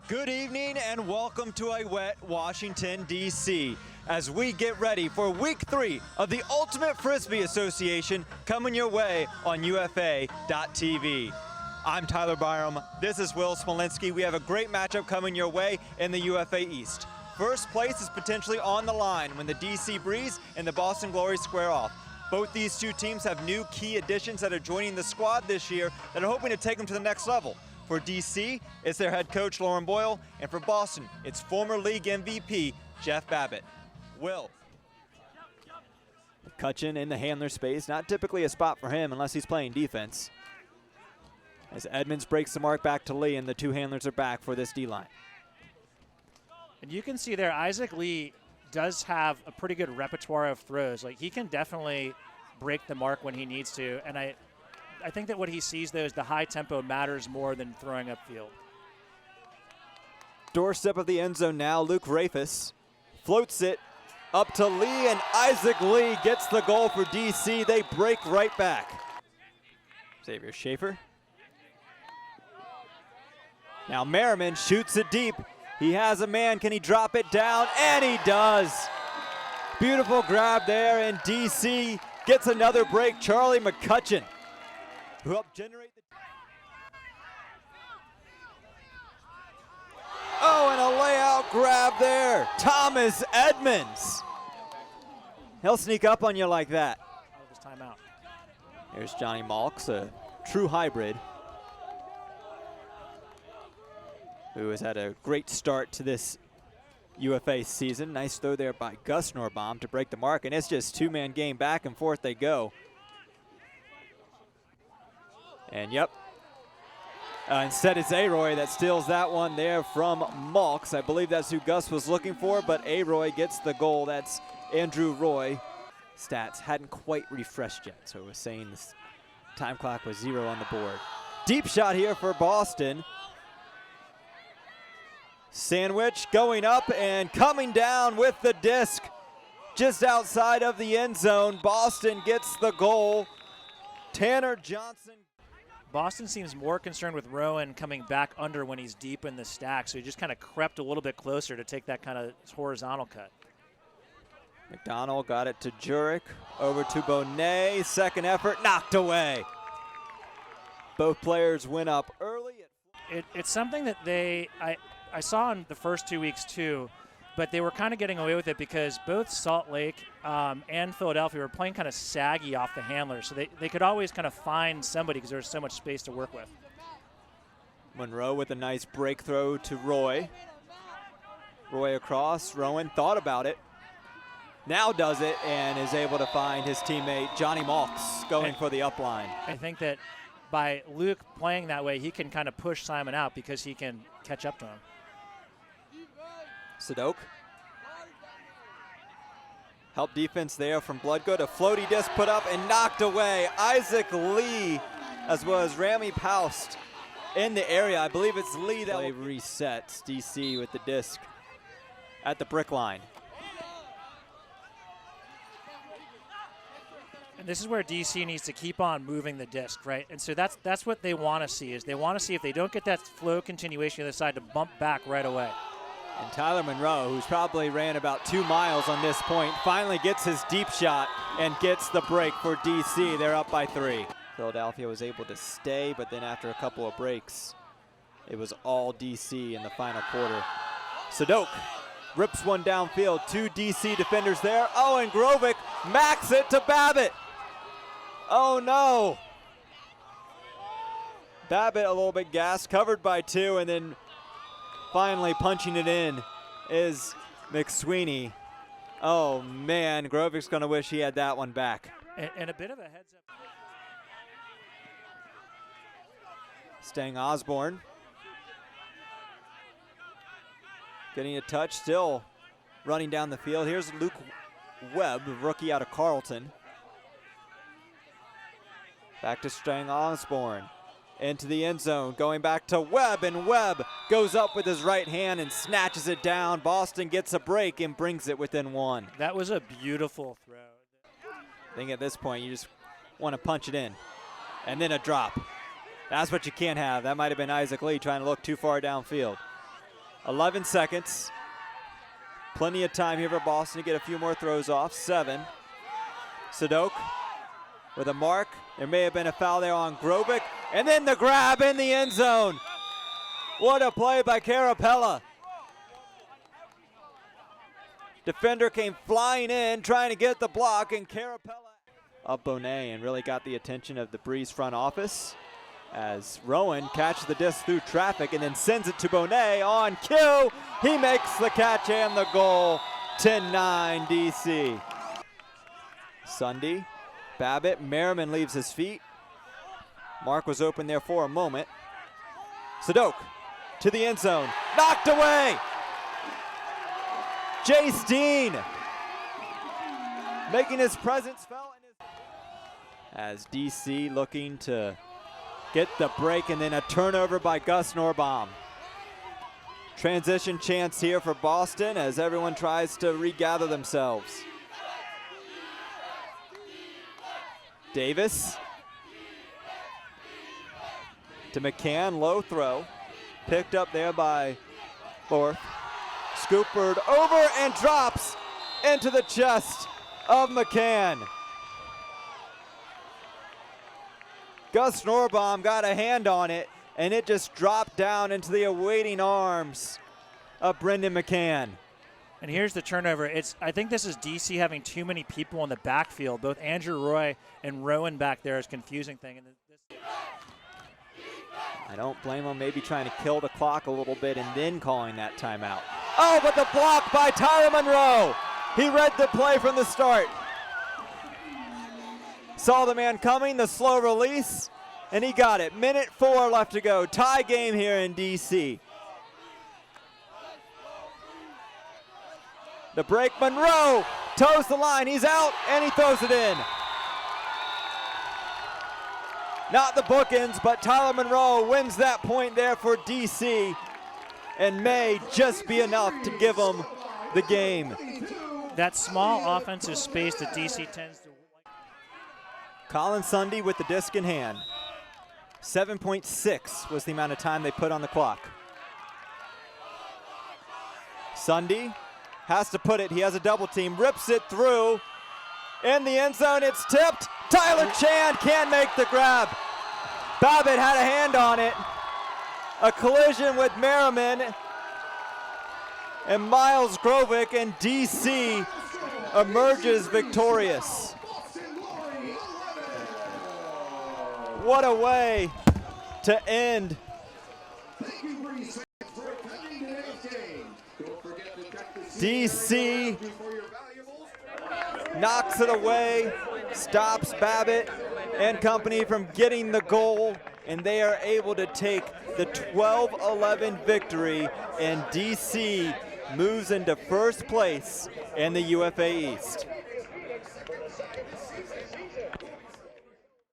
Good evening and welcome to a wet Washington, D.C. as we get ready for week 3 of the Ultimate Frisbee Association coming your way on UFA.tv. I'm Tyler Byram. This is Will Smolinski. We have a great matchup coming your way in the UFA East. First place is potentially on the line when the DC Breeze and the Boston Glory square off. Both these two teams have new key additions that are joining the squad this year that are hoping to take them to the next level. For DC, it's their head coach, Lauren Boyle, and for Boston, it's former league MVP, Jeff Babbitt. Will. McCutcheon in the handler space, not typically a spot for him unless he's playing defense. As Edmonds breaks the mark back to Lee, and the two handlers are back for this D-line. And you can see there, Isaac Lee does have a pretty good repertoire of throws. Like, he can definitely break the mark when he needs to, and I think that what he sees, though, is the high tempo matters more than throwing upfield. Doorstep of the end zone now. Luke Rafus floats it up to Lee, and Isaac Lee gets the goal for DC. They break right back. Xavier Schaefer. Now Merriman shoots it deep. He has a man. Can he drop it down? And he does. Beautiful grab there, and DC gets another break. Charlie McCutcheon, who helped generate the... Oh, and a layout grab there. Thomas Edmonds. He'll sneak up on you like that. Out of his timeout. Here's Johnny Malks, a true hybrid, who has had a great start to this UFA season. Nice throw there by Gus Norbaum to break the mark, and it's just two-man game. Back and forth they go. And yep, instead it's Aroy that steals that one there from Malks. I believe that's who Gus was looking for, but Aroy gets the goal. That's Andrew Roy. Stats hadn't quite refreshed yet, so it was saying this time clock was 0 on the board. Deep shot here for Boston. Sandwich going up and coming down with the disc just outside of the end zone. Boston gets the goal. Tanner Johnson. Boston seems more concerned with Rowan coming back under when he's deep in the stack, so he just kind of crept a little bit closer to take that kind of horizontal cut. McDonald got it to Jurek, over to Bonet. Second effort, knocked away. Both players went up early. It's something that I saw in the first 2 weeks too, but they were kind of getting away with it because both Salt Lake and Philadelphia were playing kind of saggy off the handlers, so they could always kind of find somebody because there was so much space to work with. Monroe with a nice break throw to Roy. Roy across. Rowan thought about it. Now does it and is able to find his teammate Johnny Malks going for the up line. I think that by Luke playing that way, he can kind of push Simon out because he can catch up to him. Sadok. Help defense there from Bloodgood. A floaty disc put up and knocked away. Isaac Lee, as well as Rami Paust in the area. I believe it's Lee that resets DC with the disc at the brick line. And this is where DC needs to keep on moving the disc, right? And so that's what they want to see, is they want to see if they don't get that flow continuation on the other side to bump back right away. And Tyler Monroe, who's probably ran about 2 miles on this point, finally gets his deep shot and gets the break for DC. They're up by 3. Philadelphia was able to stay, but then after a couple of breaks, it was all DC in the final quarter. Sadok rips one downfield. 2 DC defenders there. Oh, and Grovic macks it to Babbitt. Oh, no. Babbitt a little bit gassed, covered by 2, and then finally punching it in is McSweeney. Oh, man, Grovic's going to wish he had that one back. And a bit of a heads up. Stang Osborne getting a touch, still running down the field. Here's Luke Webb, rookie out of Carleton. Back to Stang Osborne. Into the end zone, going back to Webb, and Webb goes up with his right hand and snatches it down. Boston gets a break and brings it within 1. That was a beautiful throw. I think at this point you just want to punch it in. And then a drop. That's what you can't have. That might have been Isaac Lee trying to look too far downfield. 11 seconds. Plenty of time here for Boston to get a few more throws off. 7. Sadok with a mark. There may have been a foul there on Grovic. And then the grab in the end zone. What a play by Carapella. Defender came flying in, trying to get the block, and Carapella up Bonet and really got the attention of the Breeze front office as Rowan catches the disc through traffic and then sends it to Bonet on cue. He makes the catch and the goal. 10-9 DC. Sunday, Babbitt, Merriman leaves his feet. Mark was open there for a moment. Sadok to the end zone, knocked away. Jace Dean making his presence felt. As DC looking to get the break and then a turnover by Gus Norbaum. Transition chance here for Boston as everyone tries to regather themselves. Davis to McCann, low throw. Picked up there by Borth. Scoopered over and drops into the chest of McCann. Gus Norbaum got a hand on it, and it just dropped down into the awaiting arms of Brendan McCann. And here's the turnover. I think this is DC having too many people in the backfield. Both Andrew Roy and Rowan back there is confusing thing. I don't blame him, maybe trying to kill the clock a little bit and then calling that timeout. Oh, but the block by Tyler Monroe. He read the play from the start. Saw the man coming, the slow release, and he got it. Minute 4 left to go. Tie game here in DC. The break, Monroe toes the line. He's out, and he throws it in. Not the bookends, but Tyler Monroe wins that point there for DC and may just be enough to give them the game. That small offensive space that DC tends to. Colin Sunday with the disc in hand. 7.6 was the amount of time they put on the clock. Sunday has to put it. He has a double team. Rips it through. In the end zone, it's tipped. Tyler Chan can't make the grab. Babbitt had a hand on it. A collision with Merriman and Miles Grovic, and DC emerges victorious. What a way to end. DC knocks it away, stops Babbitt and company from getting the goal, and they are able to take the 12-11 victory, and DC moves into first place in the UFA East.